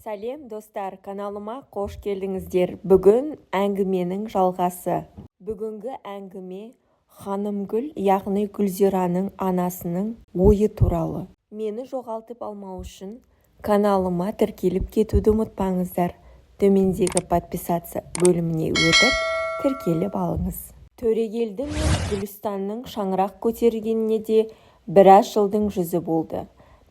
Сәлем достар, каналыма қош келдіңіздер. Бүгін әңгіменің жалғасы. Бүгінгі әңгіме Ханымгүл, яғни Гүлзираның анасының ойы туралы. Мені жоғалтып алмау үшін каналыма тіркеліп кетуді ұмытпаңыздар. Төмендегі подписаться бөліміне өтіп тіркеліп алыңыз. Төрегелді мен Гүлстанның шаңырақ көтергеніне де біраз жылдың жүзі болды.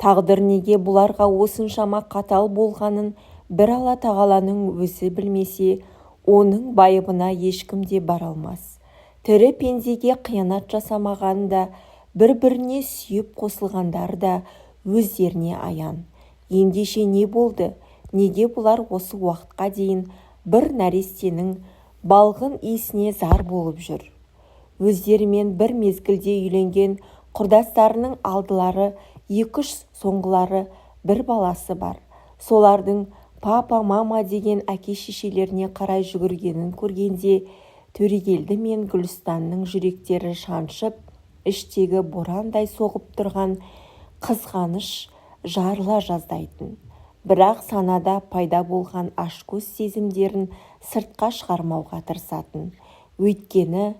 Тағдыр неге бұларға осыншама қатал болғанын бір Алла тағаланың өзі білмесе, оның байыбына ешкім де бара алмас. Тірі пендеге қиянат жасамаған да, бір-біріне сүйіп қосылғандар да өздеріне аян. Ендеше не болды? Неге бұлар осы уақытқа дейін бір нәрестенің балғын иісіне зар болып жүр? Өздерімен бір мезгілде үйленген құрдастарының алдылары, 2-3 соңғылары бір баласы бар. Солардың папа, мама деген әке-шешелеріне қарай жүгіргенін көргенде Төрегелді мен Гүлстанның жүректері шаншып, іштегі борандай соғып тұрған қызғаныш жарыла жаздайтын. Бірақ санада пайда болған ашкөз сезімдерін сыртқа шығармауға тырысатын. Өйткені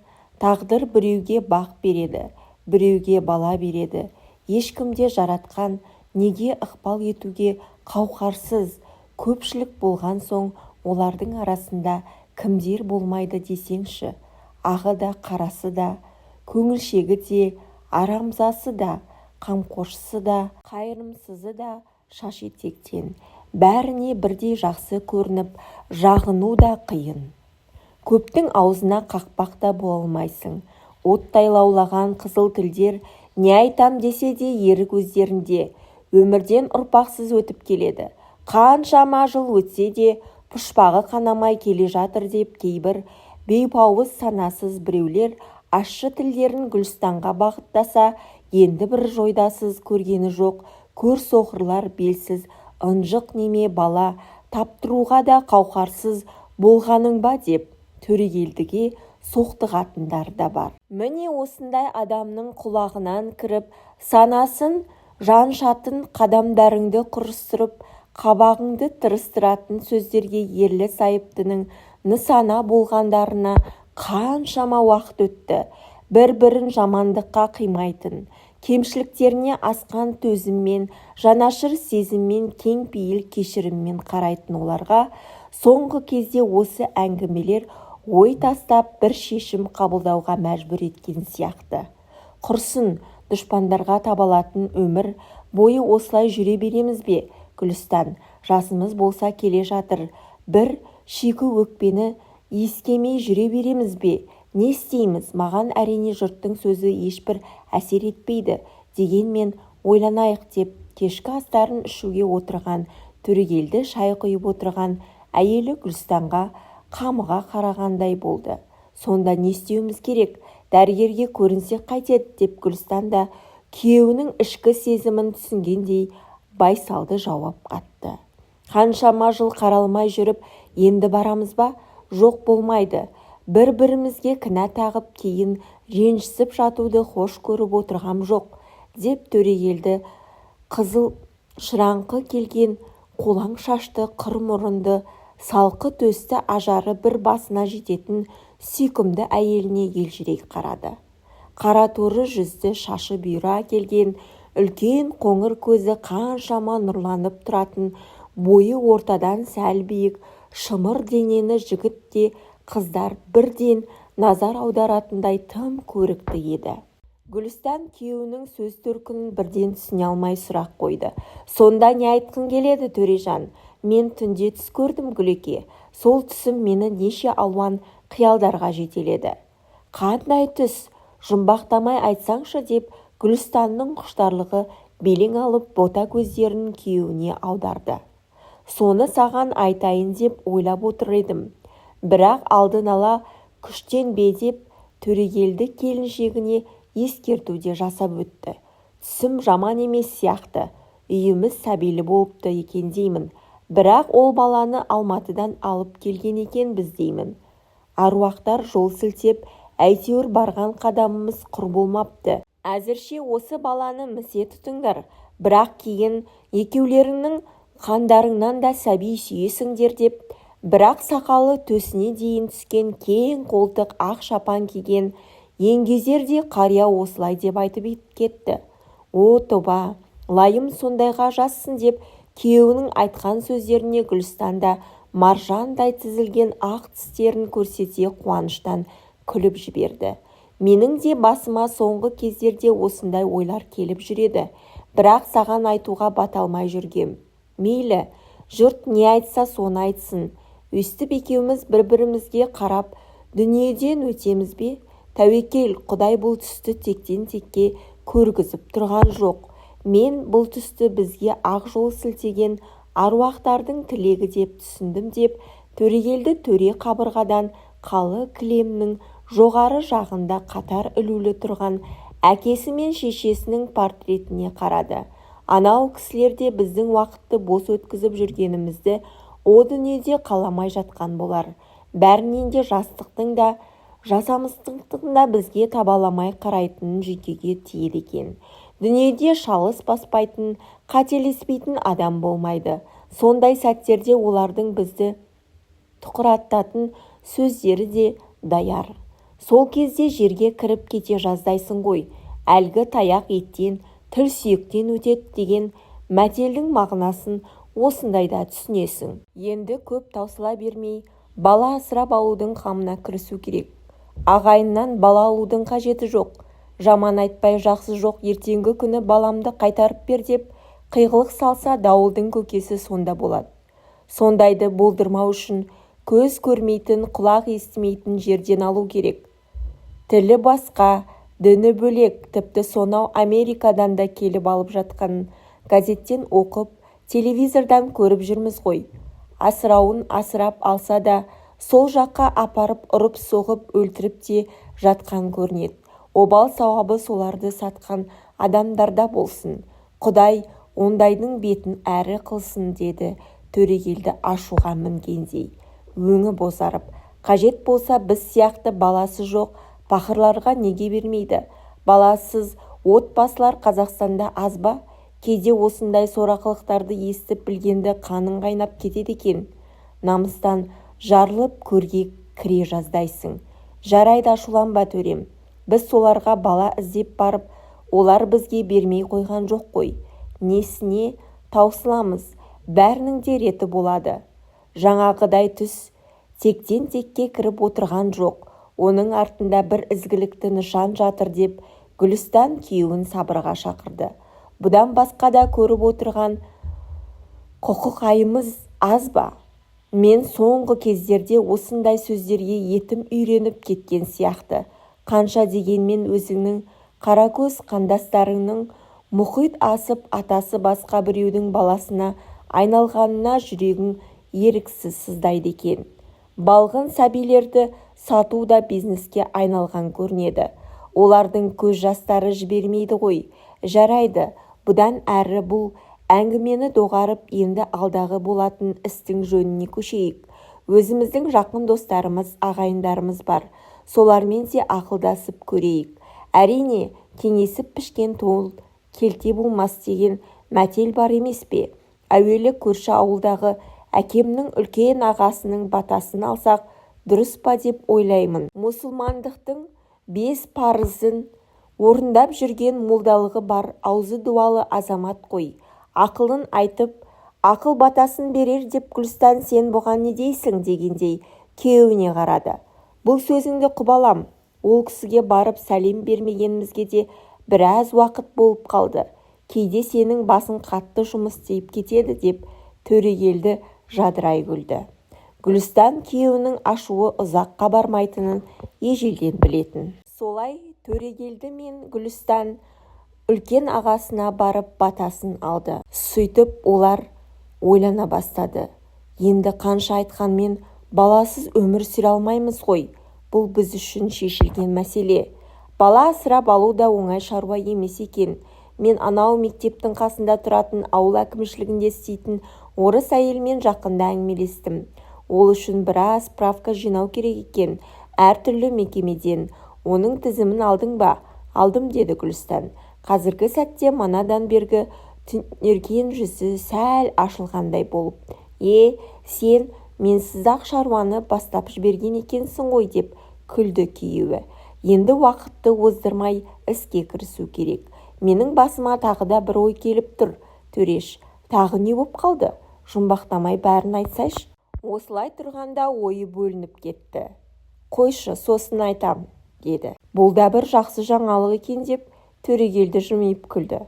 тағдыр біреуге бақ береді, біреуге бала береді. Ешкімде жаратқан неге ықпал етуге қауқарсыз көпшілік болған соң олардың арасында кімдер болмайды десеңші? Ағы да, қарасы да, көңілшегі де, арамзасы да, қамқоршысы да, қайырымсызы да шаш-етектен. Бәріне бірдей жақсы көрініп, жағыну да қиын. Көптің аузына қақпақ та бола алмайсың. Оттай лаулаған қызыл тілдер не айтам десе де ерік өздерінде. Өмірден ұрпақсыз өтіп келеді. Қаншама жыл өтсе де пұшпағы қанамай келе жатыр деп кейбір бейпауыз санасыз біреулер ащы тілдерін Гүлстанға бағыттаса, енді бір жойдасыз көргені жоқ көрсоқырлар белсіз ынжық неме бала таптыруға да қауқарсыз болғаның ба деп Төрегелдіге соқтығатындар да бар. Міне осындай адамның құлағынан кіріп, санасын жаншатын қадамдарыңды құрыстырып, қабағыңды тырыстыратын сөздерге ерлі сайыптының нысана болғандарына қаншама уақыт өтті. Бір-бірін жамандыққа қимайтын, кемшіліктеріне асқан төзіммен, жанашыр сезіммен, кең пейіл кешіріммен қарайтын оларға соңғы кезде осы әңгімелер ой тастап бір шешім қабылдауға мәжбүр еткен сияқты. Құрсын, дұшпандарға табалатын өмір бойы осылай жүре береміз бе? Гүлстан, жасымыз болса келе жатыр. Бір шикі өкпені иіскемей жүре береміз бе? Не істейміз? Маған әрине жұрттың сөзі ешбір әсер етпейді. Дегенмен ойланайық деп кешкі астарын ішуге отырған Төрегелді шай құйып отырған әйелі Гүлстанға қамыға қарағандай болды. Сонда не істеуіміз керек? Дәрігерге көрінсек қайтеді деп Гүлстан да күйеуінің ішкі сезімін түсінгендей байсалды жауап қатты. Қаншама жыл қаралмай жүріп, енді барамыз ба? Жоқ, болмайды. Бір-бірімізге кінә тағып, кейін ренжісіп жатуды хош көріп отырғам жоқ, деп Төрегелді қызыл шыраңқы келген қолаң шашты қыр мұрынды салқы төсті ажары бір басына жететін сүйкімді әйеліне елжірей қарады. Қара торы жүзді шашы бұйра келген үлкен қоңыр көзі қаншама нұрланып тұратын, бойы ортадан сәл биік шымыр денені жігіт те қыздар бірден назар аударатындай тым көрікті еді. Гүлстан күйеуінің сөз төркінін бірден түсіне алмай сұрақ қойды. Сонда не айтқың келеді, Төрежан? Мен түнде түс көрдім, Гүлеке. Сол түсім мені неше алуан қиялдарға жетеледі. Қандай түс? Жұмбақтамай айтсаңшы деп Гүлстанның құштарлығы белең алып бота көздерін күйеуіне аударды. Соны саған айтайын деп ойлап отыр едім. Бірақ алдын ала күштен бе деп Төрегелді келіншегіне ескертуде жасап өтті. Түсім жаман емес сияқты. Үйіміз сәбилі болыпты екен деймін. Бірақ ол баланы Алматыдан алып келген екен біз деймін. Аруақтар жол сілтеп, әйтеуір барған қадамымыз құр болмапты. Әзірше осы баланы місе тұтыңдар. Бірақ кейін екеулеріңнің қандарыңнан да сәби сүйесіңдер деп, бірақ сақалы төсіне дейін түскен кең қолтық ақ шапан киген еңгезердей қария осылай деп айтып кетті. О тоба, лайым сондайға жазсын деп, күйеуінің айтқан сөздеріне Гүлстан да маржандай тізілген ақ тістерін көрсете қуаныштан күліп жіберді. Менің де басыма соңғы кездерде осындай ойлар келіп жүреді, бірақ саған айтуға бата алмай жүргем. Мейлі, жұрт не айтса соны айтсын. Өстіп екеуміз бір-бірімізге қарап, дүниеден өтеміз бе? Тәуекел, Құдай бұл түсті тектен текке көргізіп тұрған жоқ. Мен бұл түсті бізге ақ жол сілтеген аруақтардың тілегі деп түсіндім деп, Төрегелді төре қабырғадан қалы кілемнің жоғары жағында қатар ілулі тұрған әкесі мен шешесінің портретіне қарады. Анау кісілер де біздің уақытты бос өткізіп жүргенімізді о дүниеде қаламай жатқан болар. Бәрінен де жастықтың да жасамыстықтың да бізге табаламай қарайтынын жүйкеге тиеді екен. Дүниеде шалыс баспайтын, қателеспейтін адам болмайды. Сондай сәттерде олардың бізді тұқыраттатын сөздері де даяр. Сол кезде жерге кіріп кете жаздайсың ғой. Әлгі таяқ еттен, тіл сүйектен өтеді деген мәтелдің мағынасын осындайда түсінесің. Енді көп таусыла бермей, бала асырап алудың қамына кірісу керек. Ағайыннан бала алудың қажеті жоқ. Жаман айтпай жақсы жоқ, ертеңгі күні баламды қайтарып бер деп қиғылық салса, дауылдың көкесі сонда болады. Сондайды болдырмау үшін көз көрмейтін, құлақ естімейтін жерден алу керек. Тілі басқа, діні бөлек, тіпті сонау Америкадан да келіп алып жатқанын газеттен оқып, телевизордан көріп жүрміз ғой. Асырауын асырап алса да, сол жаққа апарып ұрып соғып өлтіріп те жатқан көрінеді. Обал сауабы соларды сатқан адамдарда болсын. Құдай ондайдың бетін әрі қылсын, деді Төрегелді ашуға мінгендей. Өңі бозарып, қажет болса біз сияқты баласы жоқ пақырларға неге бермейді? Баласыз отбасылар Қазақстанда аз ба? Кейде осындай сорақылықтарды естіп білгенді қаның қайнап кетеді екен. Намыстан жарылып көрге кіре жаздайсың. Жарайды, ашуланба төрем. Біз соларға бала іздеп барып, олар бізге бермей қойған жоқ қой. Несіне таусыламыз, бәрінің де реті болады. Жаңағыдай түс тектен текке кіріп отырған жоқ. Оның артында бір ізгілікті нышан жатыр деп Гүлстан күйеуін сабырға шақырды. Бұдан басқа да көріп отырған құқықайымыз аз ба? Мен соңғы кездерде осындай сөздерге етім үйреніп кеткен сияқты. Қанша дегенмен өзіңнің қаракөз қандастарыңның мұхит асып атасы басқа біреудің баласына айналғанына жүрегің еріксіз сыздайды екен. Балғын сәбилерді сату да бизнеске айналған көрінеді. Олардың көз жастары жібермейді ғой. Жарайды, бұдан әрі бұл әңгімені доғарып, енді алдағы болатын істің жөніне көшейік. Өзіміздің жақын достарымыз, ағайындарымыз бар. Солармен де ақылдасып көрейік. Әрине, кеңесіп пішкен тол келте болмас деген мәтел бар емес пе? Әуелі көрші ауылдағы әкемнің үлкен ағасының батасын алсақ дұрыс па деп ойлаймын. Мұсылмандықтың 5 парызын орындап жүрген молдалығы бар аузы дуалы азамат қой. Ақылын айтып, ақыл батасын берер деп Гүлстан сен бұған не дейсің дегендей күйеуіне қарады. Бұл сөзіңді құбалам. Ол кісіге барып сәлем бермегенімізге де біраз уақыт болып қалды. Кейде сенің басың қатты жұмыс істеп кетеді деп Төрегелді жадырай күлді. Гүлстан күйеуінің ашуы ұзаққа бармайтынын ежелден білетін. Солай Төрегелді мен Гүлстан үлкен ағасына барып батасын алды. Сөйтіп олар ойлана бастады. Енді қанша айтқанмен баласыз өмір сүре алмаймыз ғой. Бұл біз үшін шешілген мәселе. Бала асырап алу да оңай шаруа емес екен. Мен анау мектептің қасында тұратын ауыл әкімшілігінде істейтін орыс әйелмен жақында әңгімелестім. Ол үшін біраз справка жинау керек екен, әртүрлі мекемеден. Оның тізімін алдың ба? Алдым, деді Гүлстан. Қазіргі сәтте манадан бергі түнерген жүзі сәл ашылғандай болып, сен менсіз-ақ шаруаны бастап жіберген екенсің ғой деп күлді күйеуі. Енді уақытты оздырмай іске кірісу керек. Менің басыма тағы да бір ой келіп тұр. Төреш, тағы не боп қалды? Жұмбақтамай бәрін айтсайшы. Осылай тұрғанда ойы бөлініп кетті. Қойшы, сосын айтам, деді. Бұл да бір жақсы жаңалық екен деп Төрегелді жымиып күлді.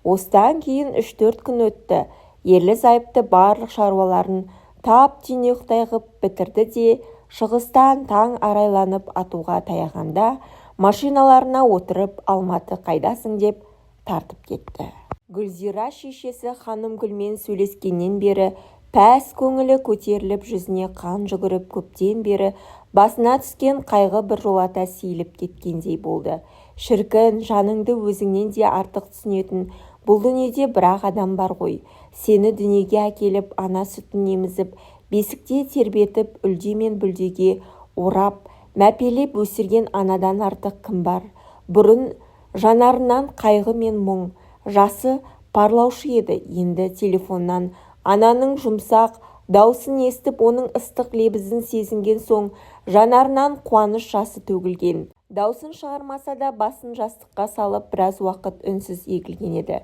Осыдан кейін 3-4 күн өтті. Ерлі-зайыпты барлық шаруаларын тап-түйнектай ғып бітірді де, шығыстан таң арайланып атуға таяғанда машиналарына отырып Алматы қайдасың деп тартып кетті. Гүлзира шешесі Ханымгүлмен сөйлескеннен бері пәс көңілі көтеріліп, жүзіне қан жүгіріп, көптен бері басына түскен қайғы біржолата сейіліп кеткендей болды. Шіркін, жаныңды өзіңнен де артық түсінетін бұл дүниеде бір-ақ адам бар ғой. Сені дүниеге әкеліп, ана сүтін емізіп, бесікте тербетіп, үлде мен бүлдеге орап, мәпелеп өсірген анадан артық кім бар? Бұрын жанарынан қайғы мен мұң, жасы парлаушы еді. Енді телефоннан ананың жұмсақ даусын естіп, оның ыстық лебізін сезінген соң жанарынан қуаныш жасы төгілген. Даусын шығармаса да басын жастыққа салып біраз уақыт үнсіз егілген еді.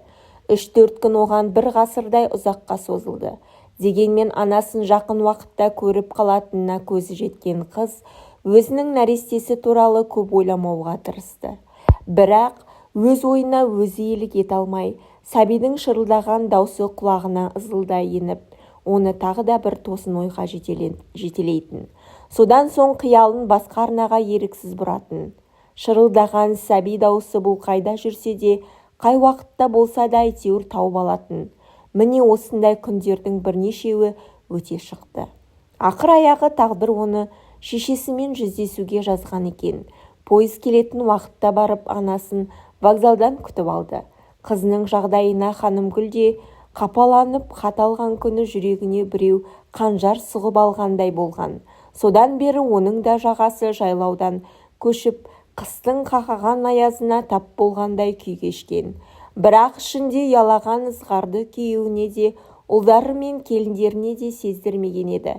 3-4 күн оған бір ғасырдай ұзаққа созылды. Дегенмен анасын жақын уақытта көріп қалатынына көзі жеткен қыз өзінің нәрестесі туралы көп ойламауға тырысты. Бірақ өз ойына өзі иелік ете алмай, сәбидің шырылдаған даусы құлағына ызылдай еніп, оны тағы да бір тосын ойға жетелейтін. Содан соң қиялын басқа арнаға еріксіз бұратын. Шырылдаған сәби даусы бұл қайда жүрсе де, қай уақытта болса да әйтеуір тауып алатын. Міне осындай күндердің бірнешеуі өте шықты. Ақыр аяғы тағдыр оны шешесімен жүздесуге жазған екен. Пойыз келетін уақытта барып анасын вокзалдан күтіп алды. Қызының жағдайына Ханымгүл де қапаланып, хат алған күні жүрегіне біреу қанжар сұғып алғандай болған. Содан бері оның да жағасы жайлаудан көшіп, қыстың қақаған аязына тап болғандай күй кешкен. Бірақ ішінде ұялаған ызғарды күйеуіне де, ұлдары мен келіндеріне де сездірмеген еді.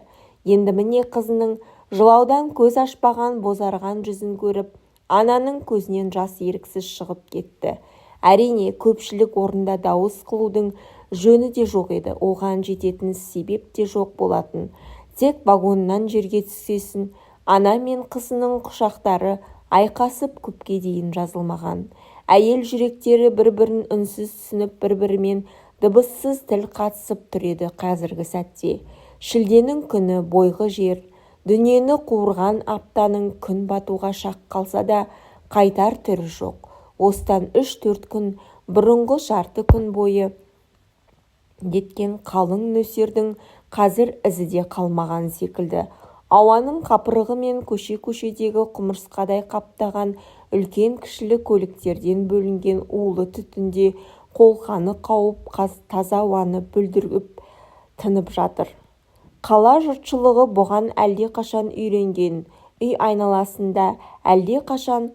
Енді міне қызының жылаудан көз ашпаған бозарған жүзін көріп, ананың көзінен жас еріксіз шығып кетті. Әрине, көпшілік орында дауыс қылудың жөні де жоқ еді. Оған жететін себеп те жоқ болатын. Тек вагоннан жерге түсесін, ана мен қызының құшақтары айқасып көпке дейін жазылмаған. Әйел жүректері бір-бірін үнсіз түсініп, бір-бірімен дыбыссыз тіл қатысып тұр еді қазіргі сәтте. Шілденің күні, бойғы жер, дүниені қуырған аптаның күн батуға шақ қалса да, қайтар түрі жоқ. Осыдан 3-4 күн бұрынғы жарты күн бойы кеткен қалың нөсердің қазір ізі де қалмаған секілді. Ауаның қапырығы мен көше-көшедегі құмырсқадай қаптаған үлкен кішілі көліктерден бөлінген улы түтінде қолқаны қауып, таза ауаны бүлдіргіп тынып жатыр. Қала жұртшылығы бұған әлде қашан үйренген. Үй айналасында әлде қашан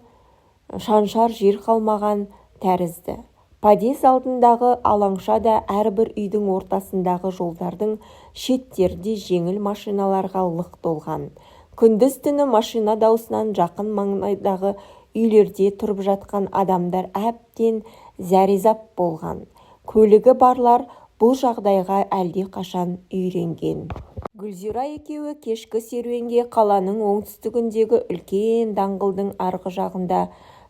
шаншар жер қалмаған тәрізді. Подъезд алдындағы алаңша да әрбір үйдің ортасындағы жолдардың шеттерде жеңіл машиналарға лық толған. Күндіз түні машина даусынан жақын маңайдағы үйлерде тұрып жатқан адамдар әбден зәрезап болған. Көлігі барлар бұл жағдайға әлде қашан үйренген. Гүлзира екеуі кешкі серуенге қаланың оңтүстігіндегі үлкен даңғылдың арғы жағында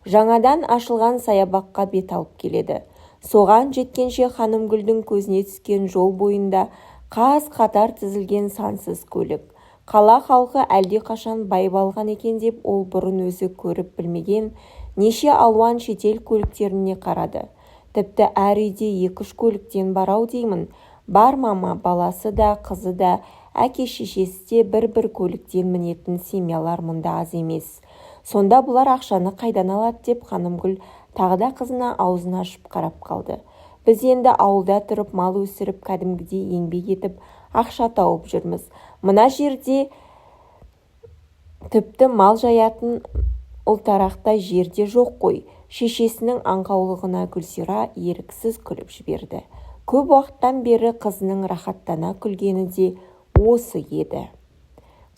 жаңадан ашылған саябаққа бет алып келеді. Соған жеткенше Ханымгүлдің көзіне түскен жол бойында қаз-қатар тізілген сансыз көлік. Қала халқы әлде қашан байып алған екен деп ол бұрын өзі көріп білмеген неше алуан шетел көліктеріне қарады. Тіпті әр үйде 2-3 көліктен бар-ау деймін. Бар мама, баласы да, қызы да, әке-шешесі де бір-бір көліктен мінетін семьялар мұнда аз емес. Сонда бұлар ақшаны қайдан алады деп Ханымгүл тағы да қызына аузын ашып қарап қалды. Біз енді ауылда тұрып мал өсіріп, кәдімгідей еңбек етіп, ақша тауып жүрміз. Мына жерде тіпті мал жаятын ұлтарақтай жерде жоқ қой. Шешесінің аңқаулығына Гүлзира еріксіз күліп жіберді. Көп уақыттан бері қызының рахаттана күлгені де осы еді.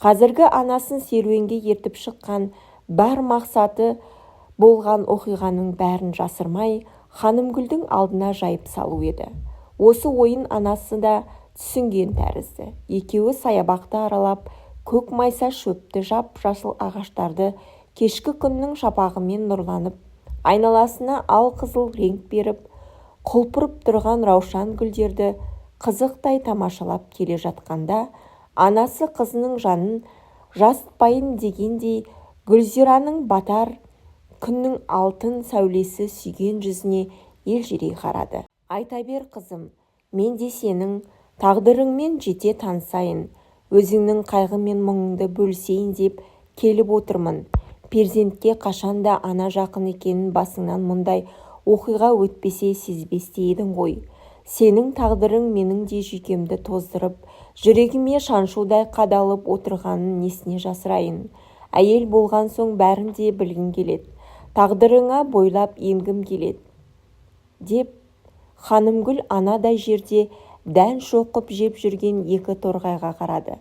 Қазіргі анасын серуенге ертіп шыққан бар мақсаты болған оқиғаның бәрін жасырмай Ханымгүлдің алдына жайып салу еді. Осы ойын анасы да түсінген тәрізді. Екеуі саябақты аралап, көк майса шөпті, жап-жасыл ағаштарды кешкі күннің шапағымен нұрланып, айналасына ал-қызыл реңк беріп, құлпырып тұрған раушан гүлдерді қызықтай тамашалап келе жатқанда, анасы қызының жанын жасытпайын дегендей Гүлзираның батар күннің алтын сәулесі сүйген жүзіне елжірей қарады. Айта бер қызым, мен де сенің тағдырыңмен жете танысайын, өзіңнің қайғы мен мұңыңды бөлісейін деп келіп отырмын. Перзентке қашанда ана жақын екенін басыңнан мұндай оқиға өтпесе сезбесте едің ғой. Сенің тағдырың менің де жүйкемді тоздырып, жүрегіме шаншудай қадалып отырғанын несіне жасырайын. Әйел болған соң бәрін де білгім келеді. Тағдырыңа бойлап енгім келеді. Деп Ханымгүл анадай жерде дән шоқып жеп жүрген екі торғайға қарады.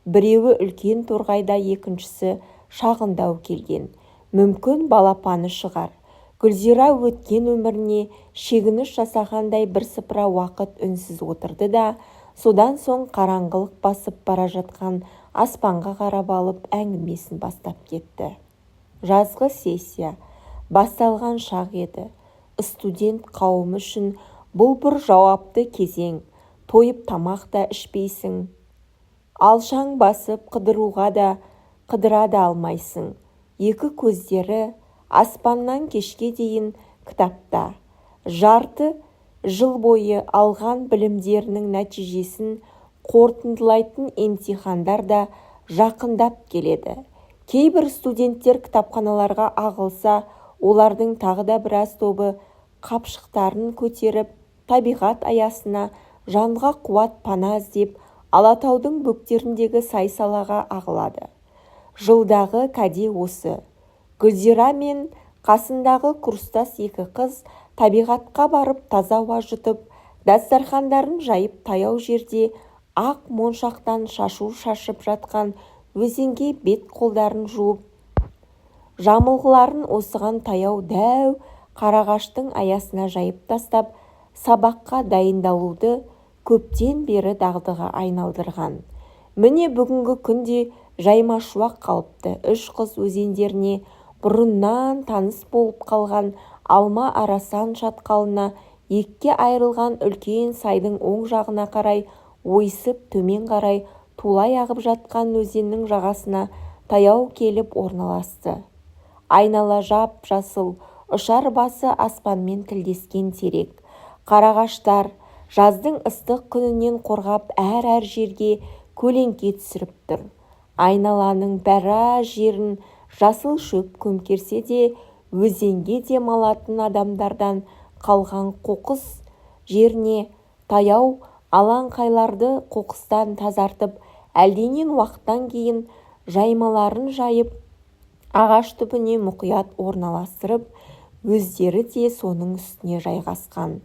Біреуі үлкен торғайда, екіншісі шағындау келген. Мүмкін балапаны шығар. Гүлзира өткен өміріне шегініш жасағандай бірсыпыра уақыт үнсіз отырды да, содан соң қараңғылық басып бара жатқан аспанға қарап алып әңгімесін бастап кетті. Жазғы сессия басталған шақ еді. Студент қауымы үшін бұл бір жауапты кезең. Тойып тамақ та ішпейсің. Алшаң басып қыдыруға да қыдыра да алмайсың. Екі көздері аспаннан кешке дейін кітапта. Жарты жыл бойы алған білімдерінің нәтижесін қорытындылайтын емтихандар да жақындап келеді. Кейбір студенттер кітапханаларға ағылса, олардың тағы да біраз тобы қапшықтарын көтеріп, табиғат аясына жанға қуат пана іздеп, Алатаудың бөктеріндегі сай-салаға ағылады. Жылдағы кәде осы. Гүлзира мен қасындағы курстас екі қыз табиғатқа барып таза ауа жұтып, дастархандарын жайып таяу жерде ақ моншақтан шашу шашып жатқан өзенге бет қолдарын жуып, жамылғыларын осыған таяу дәу қарағаштың аясына жайып тастап, сабаққа дайындалуды көптен бері дағдыға айналдырған. Міне бүгінгі күнде жаймашуақ қалыпты. Үш қыз өзендеріне бұрыннан таныс болып қалған Алма Арасан шатқалына, екке айырылған үлкен сайдың оң жағына қарай ойысып, төмен қарай тулай ағып жатқан өзеннің жағасына таяу келіп орналасты. Айнала жап-жасыл, ұшар басы аспанмен тілдескен терек. Қарағаштар жаздың ыстық күнінен қорғап әр жерге көлеңке түсіріп тұр. Айналаның біраз жерін жасыл шөп көмкерсе де, өзенге демалатын адамдардан қалған қоқыс жеріне таяу алаңқайларды қоқыстан тазартып, әлденен уақыттан кейін жаймаларын жайып, ағаш түбіне мұқият орналастырып, өздері де соның үстіне жайғасқан.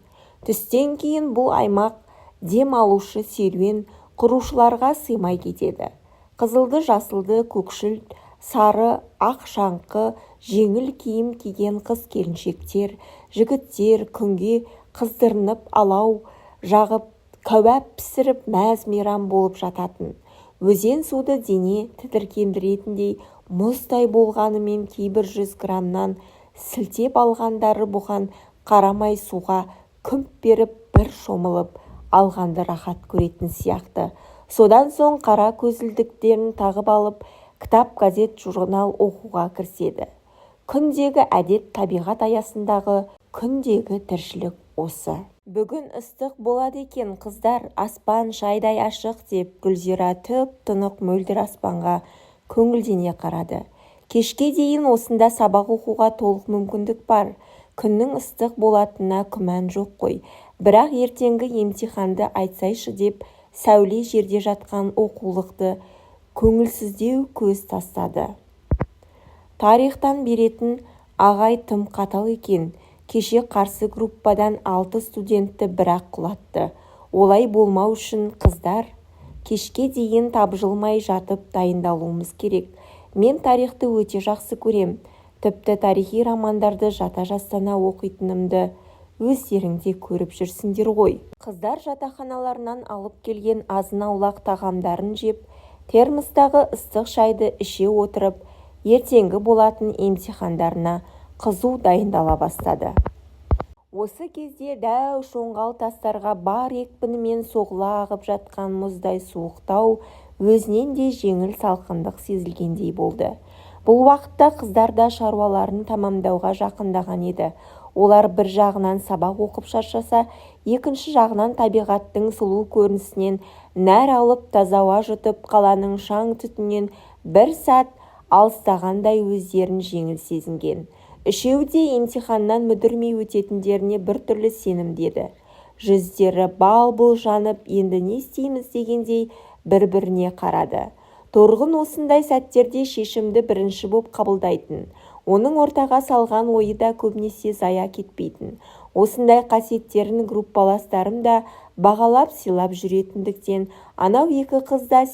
Түстен кейін бұл аймақ дем алушы серуен құрушыларға сыймай кетеді. Қызылды, жасылды, көкшіл, сары, ақ шаңқы, жеңіл киім киген қыз-келіншектер, жігіттер күнге қыздырынып алау жағып, кәуап пісіріп мәз-мейрам болып жататын. Өзен суды дене тітіркендіретіндей мұздай болғанымен кейбір 100 грамнан сілтеп алғандары бұған қарамай суға күмп беріп бір шомылып алғанды рахат көретін сияқты. Содан соң қара көзілдіктерін тағып алып, кітап, газет, журнал оқуға кіріседі. Күндегі әдет, табиғат аясындағы күндегі тіршілік осы. Бүгін ыстық болады екен, қыздар, аспан шайдай ашық деп Гүлзира тұнық мөлдір аспанға көңілдене қарады. Кешке дейін осында сабақ оқуға толық мүмкіндік бар. Күннің ыстық болатынына күмән жоқ қой. Бірақ ертеңгі емтиханды айтсайшы деп сәуле жерде жатқан оқулықты көңілсіздеу көз тастады. Тарихтан беретін ағай тым қатал екен. Кеше қарсы группадан 6 студентті бір-ақ құлатты. Олай болмау үшін қыздар, кешке дейін тапжылмай жатып дайындалуымыз керек. Мен тарихты өте жақсы көрем. Тіпті тарихи романдарды жата жастана оқитынымды өздеріңде көріп жүрсіңдер ғой. Қыздар жатақханаларынан алып келген азын-аулақ тағамдарын жеп, термостағы ыстық шайды іше отырып, ертеңгі болатын емтихандарына қызу дайындала бастады. Осы кезде дәу шоңғал тастарға бар екпінімен соғыла ағып жатқан мұздай суықтау өзінен де жеңіл салқындық сезілгендей болды. Бұл уақытта қыздар да шаруаларын тамамдауға жақындаған еді. Олар бір жағынан сабақ оқып шаршаса, екінші жағынан табиғаттың сұлу көрінісінен нәр алып таза ауа жұтып, қаланың шаң түтінен бір сәт алыстағандай өздерін жеңіл сезінген. Үшеуі де емтиханнан мүдірмей өтетіндеріне біртүрлі сенімдеді. Жүздері бал-бұл жанып, енді не істейміз дегендей бір-біріне қарады. Торғын осындай сәттерде шешімді бірінші боп қабылдайтын. Оның ортаға салған ойы да көбінесе зая кетпейтін. Осындай қасиеттерін группаластарым да бағалап сыйлап жүретіндіктен, анау екі қызда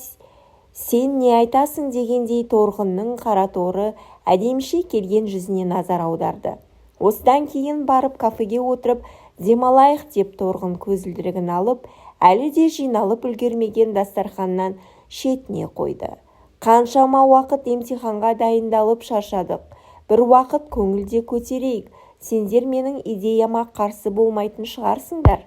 сен не айтасың дегендей Торғынның қара торы әдеміше келген жүзіне назар аударды. Осыдан кейін барып кафеге отырып демалайық деп Торғын көзілдірігін алып, әлі де жиналып үлгермеген дастарханнан шетіне қойды. Қаншама уақыт емтиханға дайындалып шаршадық. Бір уақыт көңілде көтерейік. Сендер менің идеяма қарсы болмайтын шығарсыңдар.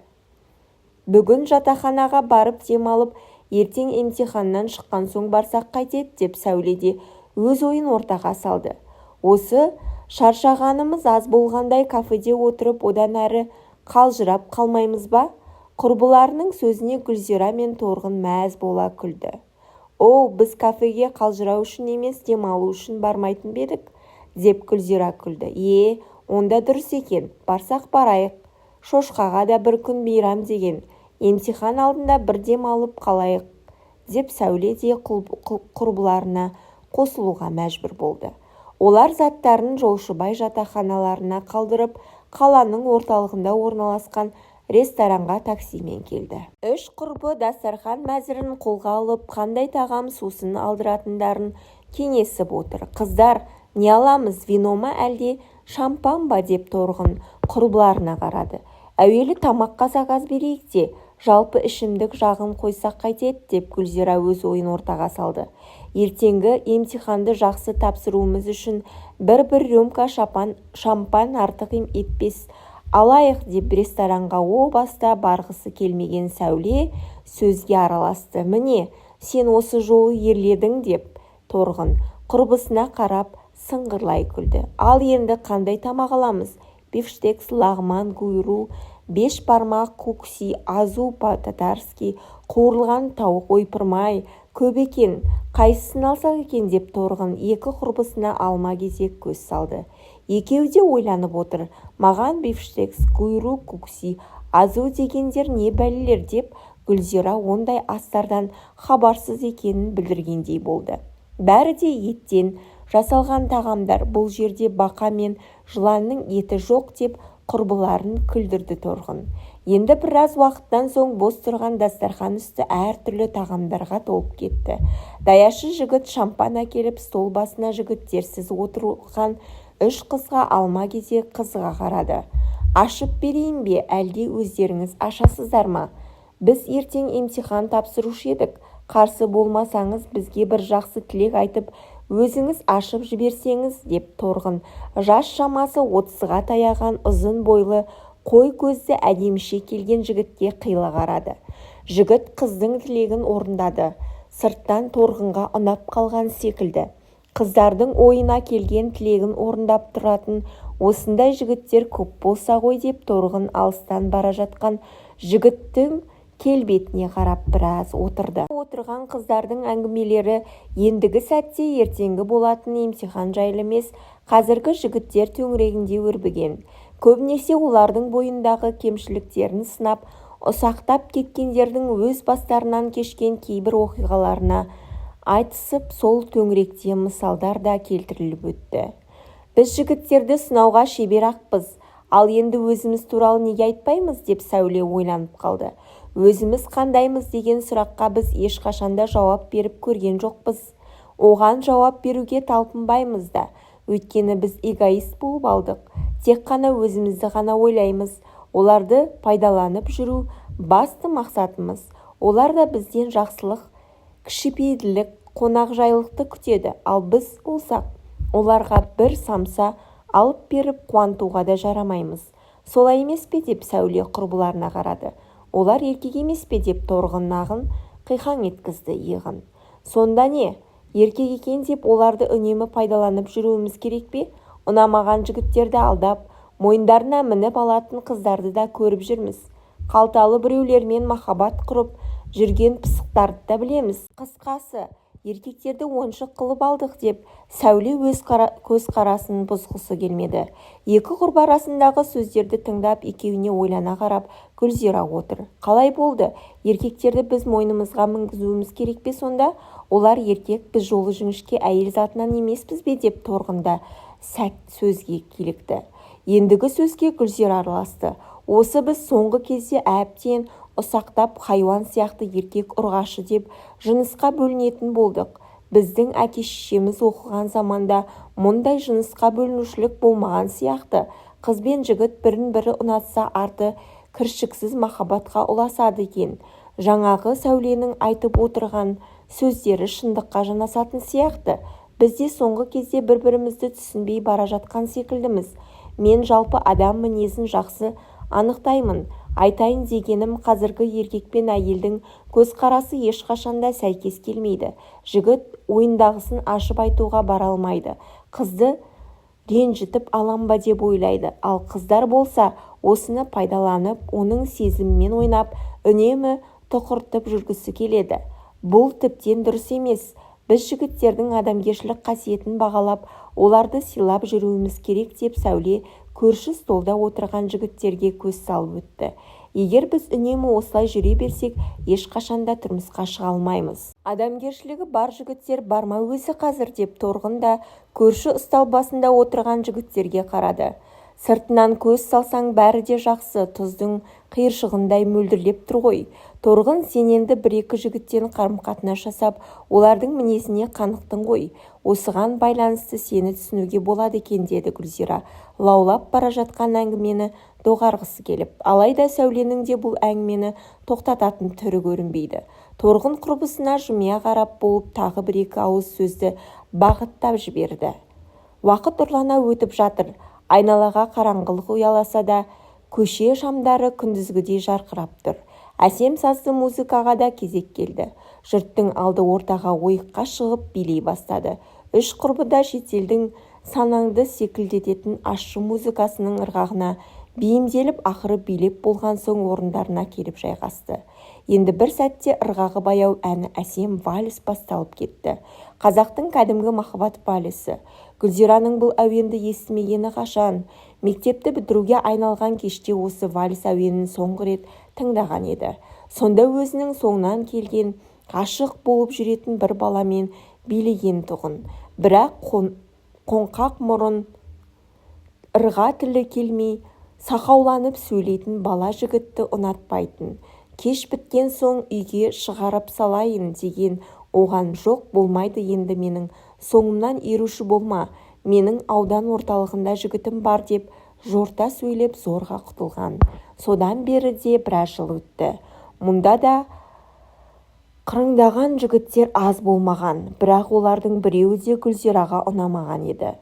Бүгін жатақханаға барып демалып, ертең емтиханнан шыққан соң барсақ қайтеді деп Сәуледе өз ойын ортаға салды. Осы шаршағанымыз аз болғандай кафеде отырып одан әрі қалжырап қалмаймыз ба? Құрбыларының сөзіне Гүлзира мен Торғын мәз бола күлді. Біз кафеге қалжырау үшін емес, демалу үшін бармайтын бедік, деп Гүлзира күлді. Онда дұрыс екен, барсақ барайық. Шошқаға да бір күн мейрам деген. Емтихан алдында бір дем алып қалайық, деп Сәуле де құрбыларына қосылуға мәжбүр болды. Олар заттарын Жолшыбай жатақханаларына қалдырып, қаланың орталығында орналасқан ресторанға таксимен келді. Үш құрбы дастархан мәзірін қолға алып, қандай тағам сусын алдыратындарын кеңесіп отыр. Қыздар, не аламыз, вино ма әлде шампан ба деп Торғын құрбыларына қарады. Әуелі тамаққа заказ берейік те, жалпы ішімдік жағын қойсақ қайтеді деп Гүлзира өз ойын ортаға салды. Ертеңгі емтиханды жақсы тапсыруымыз үшін бір рюмка шампан артық етпес алайық деп ресторанға о баста барғысы келмеген Сәуле сөзге араласты. Міне, сен осы жолы ерледің деп Торғын құрбысына қарап сыңғырлай күлді. Ал енді қандай тамақ аламыз? Бифштекс, лағман, гуйру, беш бармақ, кукси, азу татарский, қуырылған тауық, ойпырмай, көп екен. Қайсысын алсақ екен деп Торғын екі құрбысына алма-кезек көз салды. Екеуі де ойланып отыр. Маған бифштекс, гуйру, кукси, азу дегендер не бәлелер деп Гүлзира ондай астардан хабарсыз екенін білдіргендей болды. Бәрі де еттен жасалған тағамдар, бұл жерде бақа мен жыланның еті жоқ деп құрбыларын күлдірді Торғын. Енді біраз уақыттан соң бос тұрған дастархан үсті әртүрлі тағамдарға толып кетті. Даяшы жігіт шампан әкеліп стол басына жігіттерсіз отырған үш қызға алма-кезек қызыға қарады. Ашып берейін бе, әлде өздеріңіз ашасыздар ма? Біз ертең емтихан тапсырушы едік. Қарсы болмасаңыз бізге бір жақсы тілек айтып, өзіңіз ашып жіберсеңіз деп Торғын жас шамасы 30-ға таяған ұзын бойлы қой көзді әдеміше келген жігітке қиыла қарады. Жігіт қыздың тілегін орындады. Сырттан Торғынға ұнап қалған секілді. Қыздардың ойына келген тілегін орындап тұратын осындай жігіттер көп болса ғой деп Торғын алыстан бара жатқан жігіттің келбетіне қарап біраз отырды. Отырған қыздардың әңгімелері ендігі сәтте ертеңгі болатын емтихан жайлы емес, қазіргі жігіттер төңірегінде өрбіген. Көбінесе олардың бойындағы кемшіліктерін сынап, ұсақтап кеткендердің өз бастарынан кешкен кейбір оқиғаларына айтысып, сол төңіректе мысалдар да келтіріліп өтті. Біз жігіттерді сынауға шебер ақпыз. Ал енді өзіміз туралы неге айтпаймыз деп Сәуле ойланып қалды. Өзіміз қандаймыз деген сұраққа біз ешқашанда жауап беріп көрген жоқпыз. Оған жауап беруге талпынбаймыз да. Өйткені біз эгоист болып алдық. Тек қана өзімізді ғана ойлаймыз. Оларды пайдаланып жүру басты мақсатымыз. Олар да бізден жақсылық, кішіпейілділік, қонақжайлықты күтеді. Ал біз болсақ, оларға бір самса алып беріп қуантуға да жарамаймыз. Солай емес пе деп Сәуле құрбыларына қарады. Олар еркек емес пе деп Торғын қиқаң еткізді иығын. Сонда не? Еркек екен деп оларды үнемі пайдаланып жүруіміз керек пе? Ұнамаған жігіттерді алдап, мойындарына мініп алатын қыздарды да көріп жүрміз. Қалталы біреулермен махаббат құрып жүрген пысықтарды да білеміз. Қысқасы, еркектерді ойыншық қылып алдық деп Сәуле өз көзқарасын бұзғысы келмеді. Екі құрбы арасындағы сөздерді тыңдап, екеуіне ойлана қарап Гүлзира отыр. Қалай болды? Еркектерді біз мойнымызға мінгізуіміз керек пе сонда? Олар еркек, біз жолы жіңішке әйел затынан емеспіз бе деп Торғында сәт сөзге килікті. Ендігі сөзге Гүлзира араласты. Осы біз соңғы кезде әбден ұсақтап хайуан сияқты еркек ұрғашы деп жынысқа бөлінетін болдық. Біздің әке-шешеміз оқыған заманда мұндай жынысқа бөлінушілік болмаған сияқты. Қыз бен жігіт бірін-бірі ұнатса арты кіршіксіз махаббатқа ұласады екен. Жаңағы Сәуленің айтып отырған сөздері шындыққа жанасатын сияқты. Біз де соңғы кезде бір-бірімізді түсінбей бара жатқан секілдіміз. Мен жалпы адам мінезін жақсы анықтаймын. Айтайын дегенім, қазіргі еркек пен әйелдің көзқарасы ешқашанда сәйкес келмейді. Жігіт ойындағысын ашып айтуға бара алмайды. Қызды ренжітіп алам ба деп ойлайды. Ал қыздар болса, осыны пайдаланып, оның сезімімен ойнап, үнемі тұқыртып жүргісі келеді. Бұл тіптен дұрыс емес. Біз жігіттердің адамгершілік қасиетін бағалап, оларды сыйлап жүруіміз керек деп Сәуле көрші столда отырған жігіттерге көз салып өтті. Егер біз үнемі осылай жүре берсек, ешқашанда тұрмысқа шыға алмаймыз. Адамгершілігі бар жігіттер бар ма өзі қазір деп Торғын көрші стол басында отырған жігіттерге қарады. Сыртынан көз салсаң бәрі де жақсы, тұздың қиыршығындай мөлдірлеп тұр ғой. Торғын, сен енді бір-екі жігіттен қарым-қатынас жасап, олардың мінезіне қанықтың ғой. Осыған байланысты сені түсінуге болады екен, деді Гүлзира, лаулап бара жатқан әңгімені доғарғысы келіп. Алайда Сәуленің де бұл әңгімені тоқтататын түрі көрінбейді. Торғын құрбысына жымия қарап болып тағы бір-екі ауыз сөзді бағыттап жіберді. Уақыт ұрлана өтіп жатыр. Айналаға қараңғылық ұяласа да, көше шамдары күндізгідей жарқырап тұр. Әсем сазды музыкаға да кезек келді. Жұрттың алды ортаға ойыққа шығып билей бастады. Үш құрбы да шетелдің санаңды секілдететін ащы музыкасының ырғағына бейімделіп, ақыры билеп болған соң орындарына келіп жайғасты. Енді бір сәтте ырғағы баяу әні әсем вальс басталып кетті. Қазақтың кәдімгі махаббат вальсі. Гүлзираның бұл әуенді естімегені қашан? Мектепті бітіруге айналған кеште осы вальс әуенін соңғы рет тыңдаған еді. Сонда өзінің соңынан келген, ғашық болып жүретін бір баламен билеген тұғын. Бірақ қоңқақ мұрын, ырға тілі келмей, сақауланып сөйлейтін бала жігітті ұнатпайтын. Кеш біткен соң үйге шығарып салайын деген оған жоқ болмайды, енді менің соңымнан еруші болма. Менің аудан орталығында жігітім бар деп жорта сөйлеп зорға құтылған. Содан бері де біраз жыл өтті. Мұнда да қырыңдаған жігіттер аз болмаған, бірақ олардың біреуі де Гүлзираға ұнамаған еді.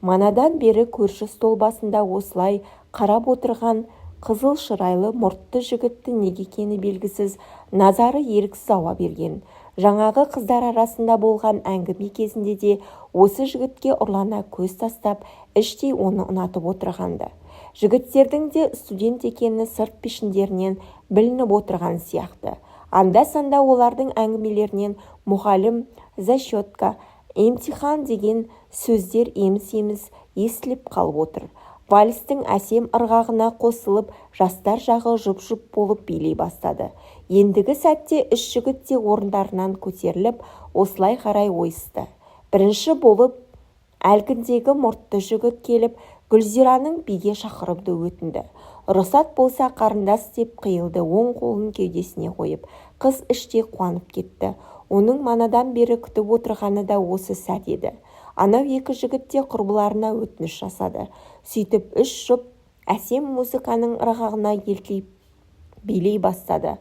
Манадан бері көрші стол басында осылай қарап отырған қызыл шырайлы мұртты жігітті неге екені белгісіз назары еріксіз ауа берген. Жаңағы қыздар арасында болған әңгіме кезінде де осы жігітке ұрлана көз тастап, іштей оны ұнатып отырғанды. Жігіттердің де студент екені сырт пішіндерінен білініп отырған сияқты. Анда-санда олардың әңгімелерінен мұғалім, зачетка, емтихан деген сөздер еміс-еміс естіліп қалып отыр. Вальстің әсем ырғағына қосылып, жастар жағы жұп-жұп болып билей бастады. Ендігі сәтте үш жігіт те орындарынан көтеріліп, осылай қарай ойысты. Бірінші болып әлгіндегі мұртты жігіт келіп, Гүлзираның биге шақырымды өтінді. Рұқсат болса қарындас деп қиылды, оң қолын кеудесіне қойып. Қыз іштей қуанып кетті. Оның манадан бері күтіп отырғаны да осы сәт еді. Анау екі жігіт те құрбыларына өтініш жасады. Сөйтіп үш жұп әсем музыканың ырғағына елтиіп билей бастады.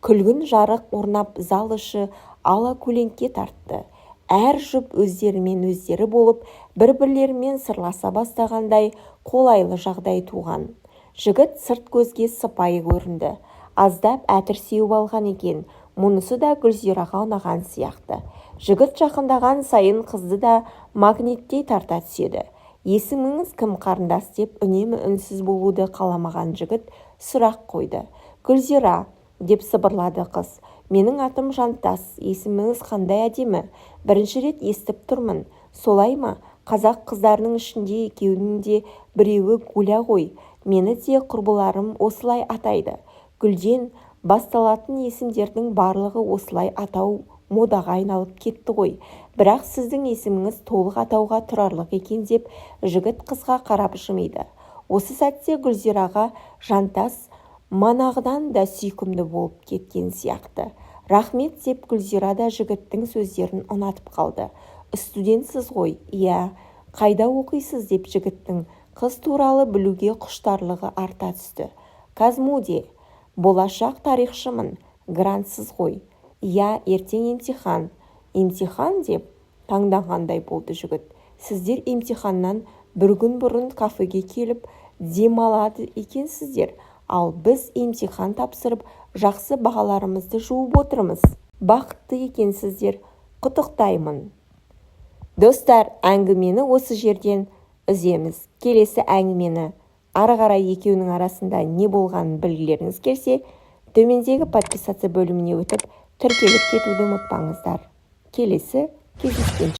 Күлгін жарық орнап, зал іші ала көлеңке тартты. Әр жұп өздерімен өздері болып, бір-бірлерімен сырласа бастағандай қолайлы жағдай туған. Жігіт сырт көзге сыпайы көрінді. Аздап әтір сеуіп алған екен, мұнысы да Гүлзираға ұнаған сияқты. Жігіт жақындаған сайын қызды да магниттей тарта түседі. Есіміңіз кім, қарындас деп үнемі үнсіз болуды қаламаған жігіт сұрақ қойды. Гүлзира деп сыбырлады қыз. Менің атым Жантас, есіміңіз қандай әдемі? Бірінші рет естіп тұрмын. Солай ма? Қазақ қыздарының ішінде екеуінің де біреуі Гуля ғой. Мені де құрбыларым осылай атайды. Гүлден басталатын есімдердің барлығы осылай атау модаға айналып кетті ғой. Бірақ сіздің есіміңіз толық атауға тұрарлық екен деп жігіт қызға қарап жымиды. Осы сәтте Гүлзираға Жантас манағыдан да сүйкімді болып кеткен сияқты. Рахмет деп Гүлзира да жігіттің сөздерін ұнатып қалды. Студентсіз ғой? Иә. Қайда оқисыз деп жігіттің қыз туралы білуге құштарлығы арта түсті. Казмуде. Болашақ тарихшымын. Грантсыз ғой? Иә, ертең емтихан. Емтихан деп таңданғандай болды жігіт. Сіздер емтиханнан бір күн бұрын кафеге келіп демалады екенсіздер. Ал біз емтихан тапсырып, жақсы бағаларымызды жуып отырмыз. Бақытты екенсіздер. Құттықтаймын. Достар, әңгімені осы жерден үземіз. Келесі әңгімені ары қарай екеуінің арасында не болғанын білгілеріңіз келсе, төмендегі подписаться бөліміне өтіп, тіркеліп кетуді ұмытпаңыздар. Келесі кездескенше.